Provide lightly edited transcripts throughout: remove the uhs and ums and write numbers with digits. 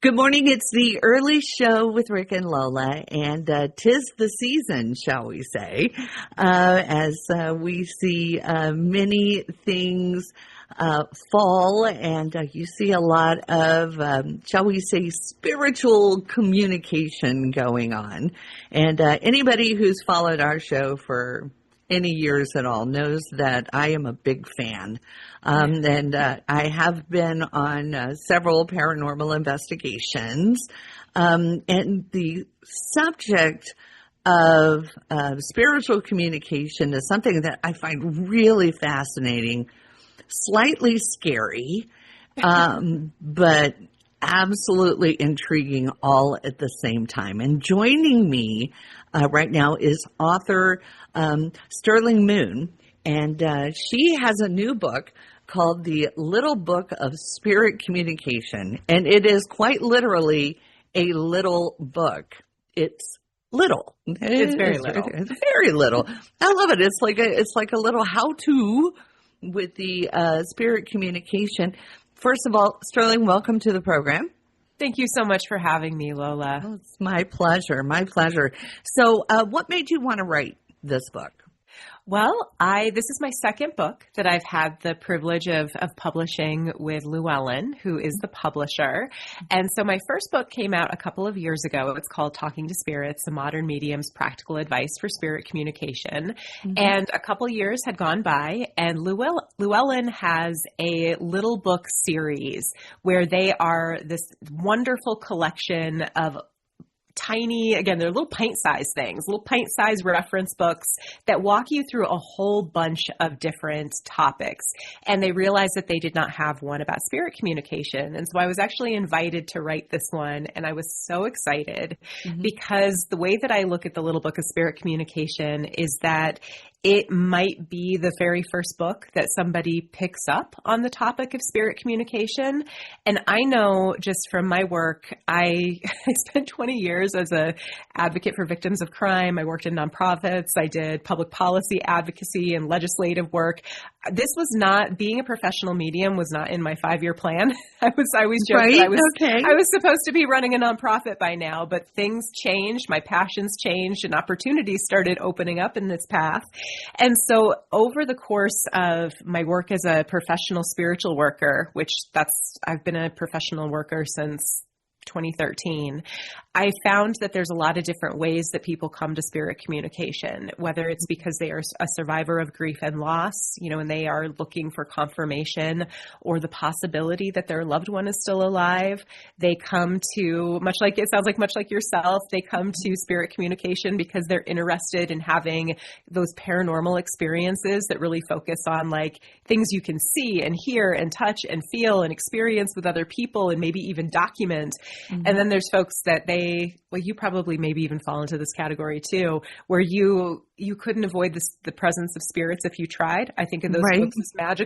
Good morning. It's the early show with Rick and Lola, and 'tis the season, shall we say, as we see many things fall, and you see a lot of, shall we say, spiritual communication going on. And anybody who's followed our show for any years at all knows that I am a big fan. And I have been on several paranormal investigations. And the subject of spiritual communication is something that I find really fascinating, slightly scary, but absolutely intriguing all at the same time. And joining me right now is author Sterling Moon, and she has a new book called The Little Book of Spirit Communication, and it is quite literally a little book. It's little. It's very little. It's very little. I love it. It's like a little how-to with the spirit communication. First of all, Sterling, welcome to the program. Thank you so much for having me, Lola. Oh, it's my pleasure. My pleasure. So what made you want to write this book? Well, this is my second book that I've had the privilege of publishing with Llewellyn, who is the publisher. And so my first book came out a couple of years ago. It's called Talking to Spirits, A Modern Medium's Practical Advice for Spirit Communication. Mm-hmm. And a couple years had gone by, and Llewellyn has a little book series where they are this wonderful collection of tiny, again, they're little pint-sized things, little pint-sized reference books that walk you through a whole bunch of different topics. And they realized that they did not have one about spirit communication. And so I was actually invited to write this one. And I was so excited because the way that I look at the Little Book of Spirit Communication is that it might be the very first book that somebody picks up on the topic of spirit communication. And I know just from my work, I spent 20 years as an advocate for victims of crime. I worked in nonprofits. I did public policy advocacy and legislative work. This was not, being a professional medium was not in my 5-year plan. I always joke right? that I was supposed to be running a nonprofit by now, but things changed. My passions changed and opportunities started opening up in this path. And so over the course of my work as a professional spiritual worker, I've been a professional worker since 2013, I found that there's a lot of different ways that people come to spirit communication, whether it's because they are a survivor of grief and loss, and they are looking for confirmation or the possibility that their loved one is still alive. They come to, much like yourself, they come to spirit communication because they're interested in having those paranormal experiences that really focus on like things you can see and hear and touch and feel and experience with other people and maybe even document. And then there's folks that you probably maybe even fall into this category too, where you couldn't avoid the presence of spirits if you tried. I think of those folks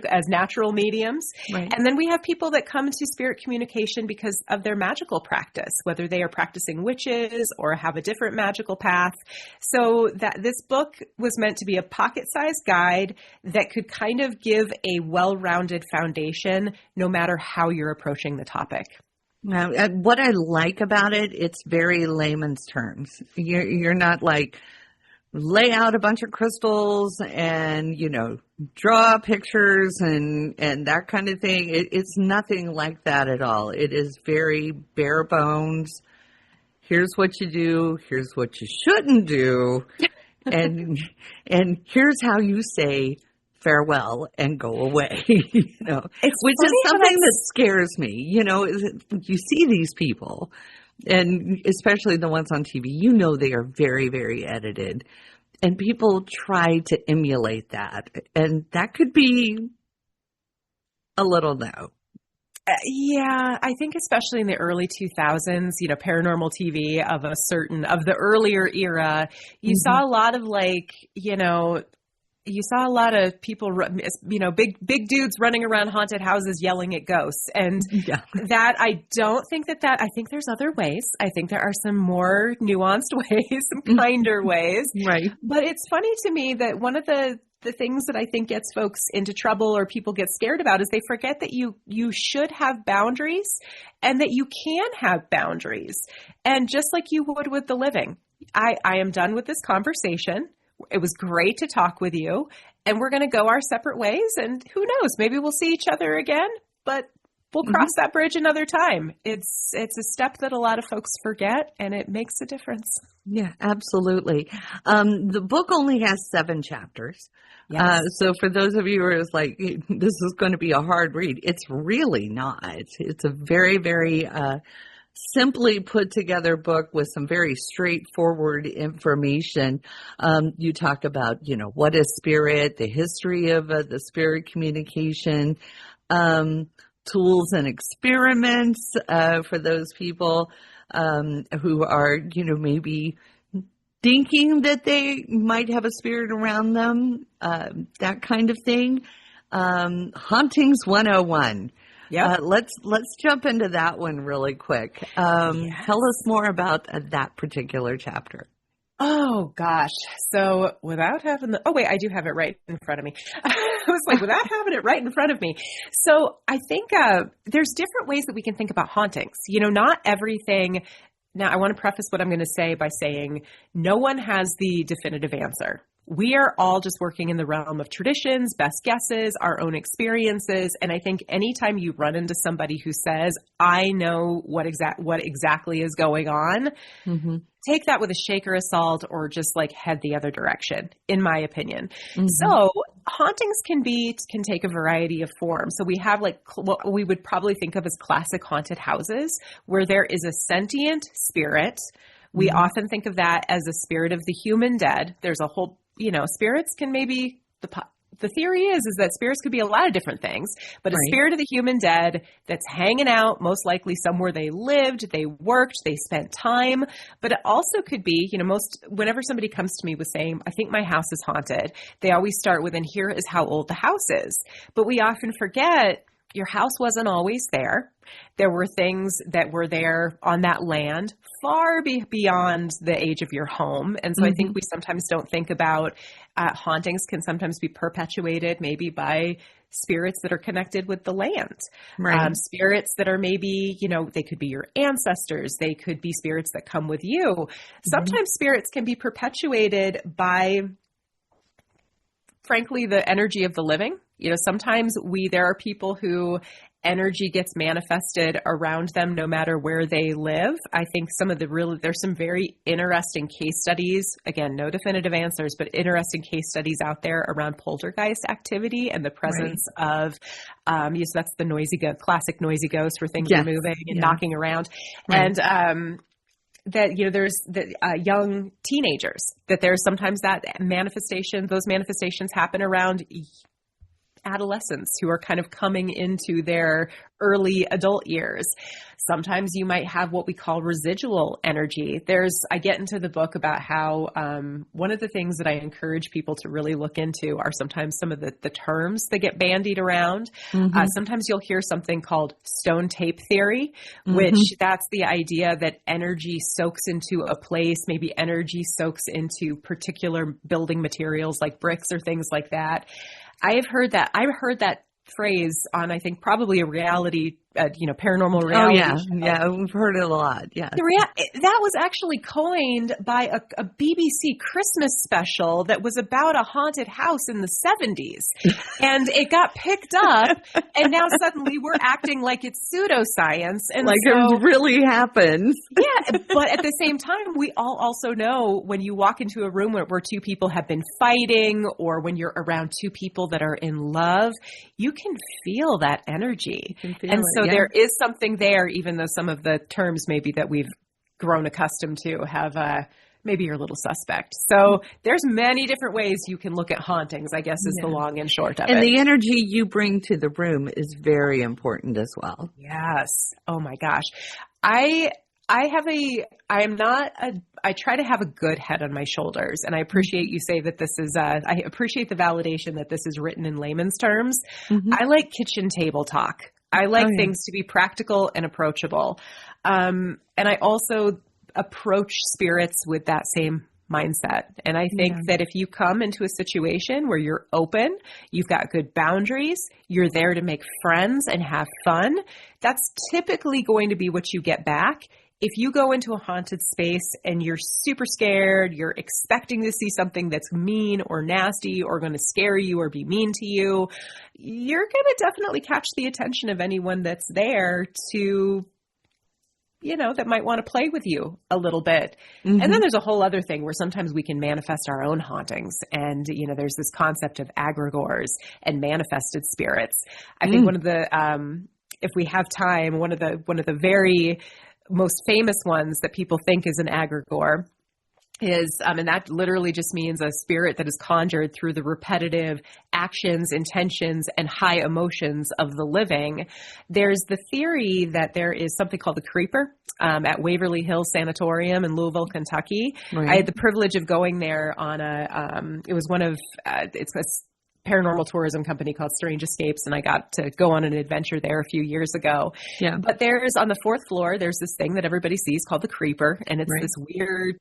as natural mediums. Right. And then we have people that come to spirit communication because of their magical practice, whether they are practicing witches or have a different magical path. So that this book was meant to be a pocket-sized guide that could kind of give a well-rounded foundation no matter how you're approaching the topic. Now, what I like about it, it's very layman's terms. You're not like lay out a bunch of crystals and, draw pictures and that kind of thing. It's nothing like that at all. It is very bare bones. Here's what you do. Here's what you shouldn't do. and here's how you say farewell and go away, which is something that scares me. You see these people, and especially the ones on TV, they are very, very edited, and people try to emulate that, and that could be a little no. Yeah, I think especially in the early 2000s, paranormal TV of the earlier era, you saw a lot of you saw a lot of people, big dudes running around haunted houses yelling at ghosts. And that, I don't think I think there's other ways. I think there are some more nuanced ways, some kinder ways. Right. But it's funny to me that one of the the things that I think gets folks into trouble or people get scared about is they forget that you should have boundaries and that you can have boundaries. And just like you would with the living, I am done with this conversation. It was great to talk with you, and we're going to go our separate ways. And who knows, maybe we'll see each other again, but we'll cross that bridge another time. It's a step that a lot of folks forget, and it makes a difference. Yeah, absolutely. The book only has 7 chapters. Yes. So for those of you who are like, this is going to be a hard read, it's really not. It's a very, very simply put together book with some very straightforward information. You talk about, what is spirit, the history of the spirit communication, tools and experiments for those people who are, maybe thinking that they might have a spirit around them, that kind of thing. Hauntings 101. Yeah. Let's jump into that one really quick. Yes. Tell us more about that particular chapter. Oh, gosh. So without having oh, wait, I do have it right in front of me. I was like, without having it right in front of me. So I think there's different ways that we can think about hauntings. Not everything. Now, I want to preface what I'm going to say by saying no one has the definitive answer. We are all just working in the realm of traditions, best guesses, our own experiences. And I think anytime you run into somebody who says, I know what exactly is going on, take that with a shake or a salt, or just like head the other direction, in my opinion. So hauntings can take a variety of forms. So we have like what we would probably think of as classic haunted houses, where there is a sentient spirit. We often think of that as a spirit of the human dead. There's a whole, spirits can maybe, the theory is that spirits could be a lot of different things, but a spirit of the human dead that's hanging out, most likely somewhere they lived, they worked, they spent time. But it also could be, whenever somebody comes to me with saying, I think my house is haunted, they always start with, and here is how old the house is. But we often forget your house wasn't always there. There were things that were there on that land far beyond the age of your home. And so I think we sometimes don't think about hauntings can sometimes be perpetuated maybe by spirits that are connected with the land. Spirits that are maybe, they could be your ancestors. They could be spirits that come with you. Sometimes spirits can be perpetuated by, frankly, the energy of the living. Sometimes there are people who energy gets manifested around them no matter where they live. I think there's some very interesting case studies, again, no definitive answers, but interesting case studies out there around poltergeist activity and the presence of, so that's the classic noisy ghost where things are moving and knocking around. And, that, there's the young teenagers, that there's sometimes those manifestations happen around adolescents who are kind of coming into their early adult years. Sometimes you might have what we call residual energy. I get into the book about how one of the things that I encourage people to really look into are sometimes some of the terms that get bandied around. Sometimes you'll hear something called stone tape theory, which that's the idea that energy soaks into a place, maybe energy soaks into particular building materials like bricks or things like that. I've heard that phrase on, I think, probably a reality, paranormal reality. Oh, yeah. We've heard it a lot. Yeah. That was actually coined by a BBC Christmas special that was about a haunted house in the 70s. And it got picked up, and now suddenly we're acting like it's pseudoscience. And like it really happens. Yeah, but at the same time, we all also know when you walk into a room where 2 people have been fighting, or when you're around 2 people that are in love, you can feel that energy. So there is something there, even though some of the terms maybe that we've grown accustomed to have maybe you're a little suspect. So there's many different ways you can look at hauntings, I guess, is the long and short of it. And the energy you bring to the room is very important as well. Yes. Oh my gosh. I try to have a good head on my shoulders, and I appreciate you say that this is, I appreciate the validation that this is written in layman's terms. I like kitchen table talk. I like things to be practical and approachable. And I also approach spirits with that same mindset. And I think that if you come into a situation where you're open, you've got good boundaries, you're there to make friends and have fun, that's typically going to be what you get back. If you go into a haunted space and you're super scared, you're expecting to see something that's mean or nasty or going to scare you or be mean to you, you're going to definitely catch the attention of anyone that's there to, that might want to play with you a little bit. Mm-hmm. And then there's a whole other thing where sometimes we can manifest our own hauntings. And, there's this concept of egregores and manifested spirits. I think one of the, if we have time, one of the very most famous ones that people think is an egregore is, and that literally just means a spirit that is conjured through the repetitive actions, intentions, and high emotions of the living. There's the theory that there is something called the creeper at Waverly Hills Sanatorium in Louisville, Kentucky. Right. I had the privilege of going there on it's a paranormal tourism company called Strange Escapes, and I got to go on an adventure there a few years ago. Yeah. But there's on the 4th floor, there's this thing that everybody sees called the creeper, and it's this weird,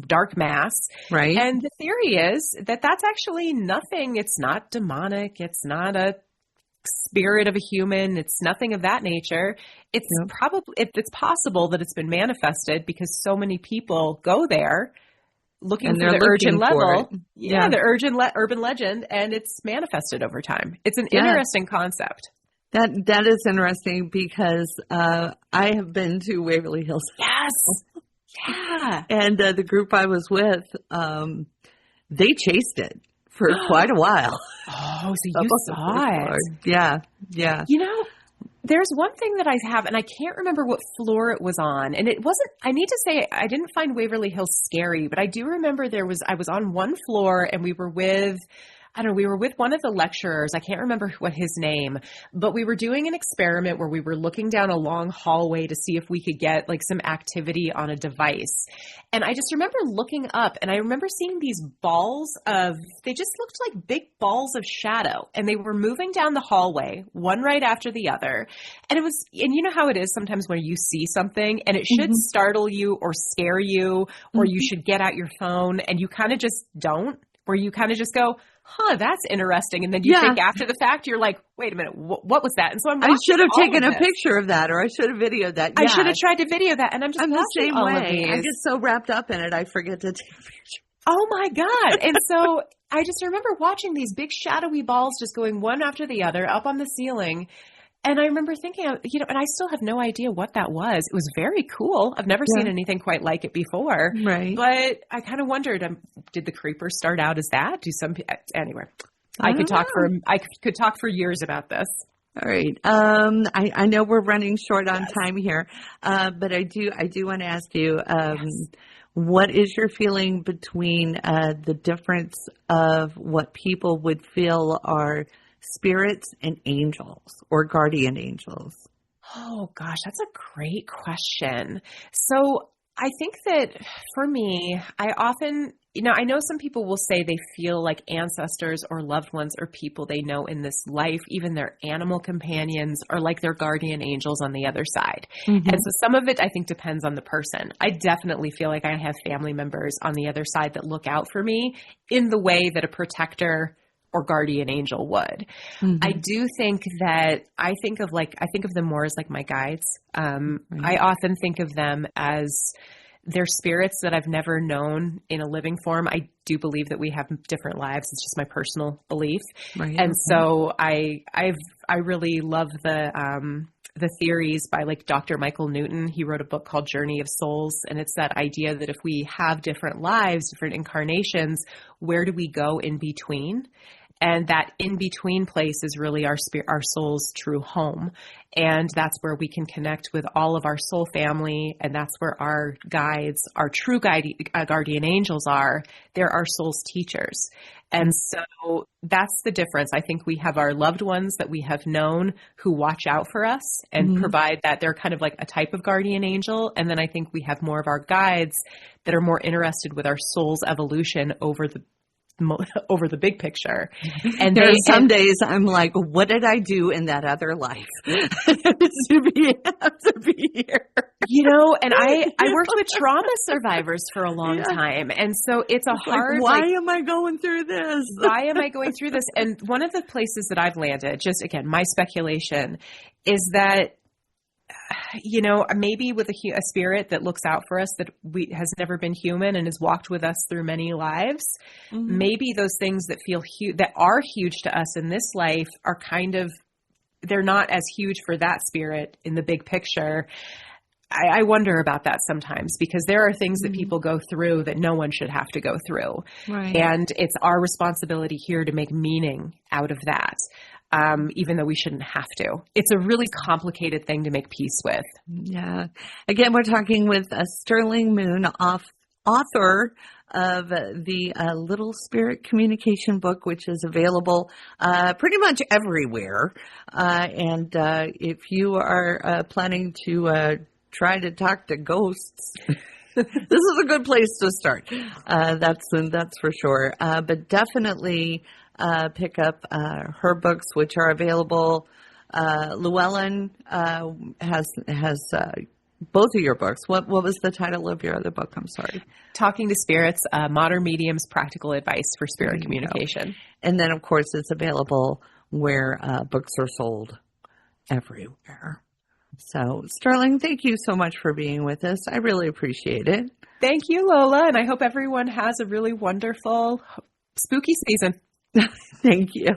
dark mass. Right. And the theory is that that's actually nothing. It's not demonic. It's not a spirit of a human. It's nothing of that nature. It's it's possible that it's been manifested because so many people go there looking for the urgent level. Yeah, the urban legend, and it's manifested over time. It's an interesting concept. That is interesting because I have been to Waverly Hills. Yes. Yeah. And the group I was with, they chased it for quite a while. Oh, so you saw it. Yeah. Yeah. There's one thing that I have, and I can't remember what floor it was on. And it wasn't, I need to say, I didn't find Waverly Hills scary, but I do remember I was on one floor and we were with one of the lecturers. I can't remember what his name, but we were doing an experiment where we were looking down a long hallway to see if we could get like some activity on a device. And I just remember looking up and I remember seeing these they just looked like big balls of shadow, and they were moving down the hallway, one right after the other. And you know how it is sometimes when you see something and it should startle you or scare you, or you should get out your phone and you kind of just don't, where you kind of just go, that's interesting. And then you think after the fact, you're like, wait a minute, what was that? And so I should have taken a picture of that, or I should have videoed that. I should have tried to video that. And I'm the same way. I get so wrapped up in it, I forget to take a picture. Oh my God. And so I just remember watching these big shadowy balls just going one after the other up on the ceiling. And I remember thinking, and I still have no idea what that was. It was very cool. I've never seen anything quite like it before. Right. But I kind of wondered, did the creeper start out as that? Anyway, I could talk for years about this. All right. I know we're running short on time here, but I do want to ask you, what is your feeling between the difference of what people would feel are spirits and angels or guardian angels? Oh gosh, that's a great question. So I think that for me, I often, I know some people will say they feel like ancestors or loved ones or people they know in this life, even their animal companions, are like their guardian angels on the other side. Mm-hmm. And so some of it I think depends on the person. I definitely feel like I have family members on the other side that look out for me in the way that a protector or guardian angel would. Mm-hmm. I do think that I think of them more as like my guides. I often think of them as they're spirits that I've never known in a living form. I do believe that we have different lives. It's just my personal belief. Right. And so I really love the theories by like Dr. Michael Newton. He wrote a book called Journey of Souls. And it's that idea that if we have different lives, different incarnations, where do we go in between? And that in-between place is really our soul's true home. And that's where we can connect with all of our soul family. And that's where our guides, our true guardian angels are. They're our soul's teachers. And so that's the difference. I think we have our loved ones that we have known who watch out for us and provide that. They're kind of like a type of guardian angel. And then I think we have more of our guides that are more interested with our soul's evolution over the big picture. And some days I'm like, what did I do in that other life to be here? And I worked with trauma survivors for a long time. And so it's a hard, why am I going through this? Why am I going through this? And one of the places that I've landed, just again, my speculation is that, maybe with a spirit that looks out for us that has never been human and has walked with us through many lives, maybe those things that feel that are huge to us in this life are they're not as huge for that spirit in the big picture. I wonder about that sometimes, because there are things that people go through that no one should have to go through. Right. And it's our responsibility here to make meaning out of that. Even though we shouldn't have to. It's a really complicated thing to make peace with. Yeah. Again, we're talking with Sterling Moon, author of the Little Spirit Communication book, which is available pretty much everywhere. And if you are planning to try to talk to ghosts, this is a good place to start. That's for sure. But definitely pick up her books, which are available. Llewellyn has both of your books. What was the title of your other book? I'm sorry. Talking to Spirits, Modern Mediums, Practical Advice for Spirit Communication. And then, of course, it's available where books are sold everywhere. So, Sterling, thank you so much for being with us. I really appreciate it. Thank you, Lola, and I hope everyone has a really wonderful, spooky season. Thank you.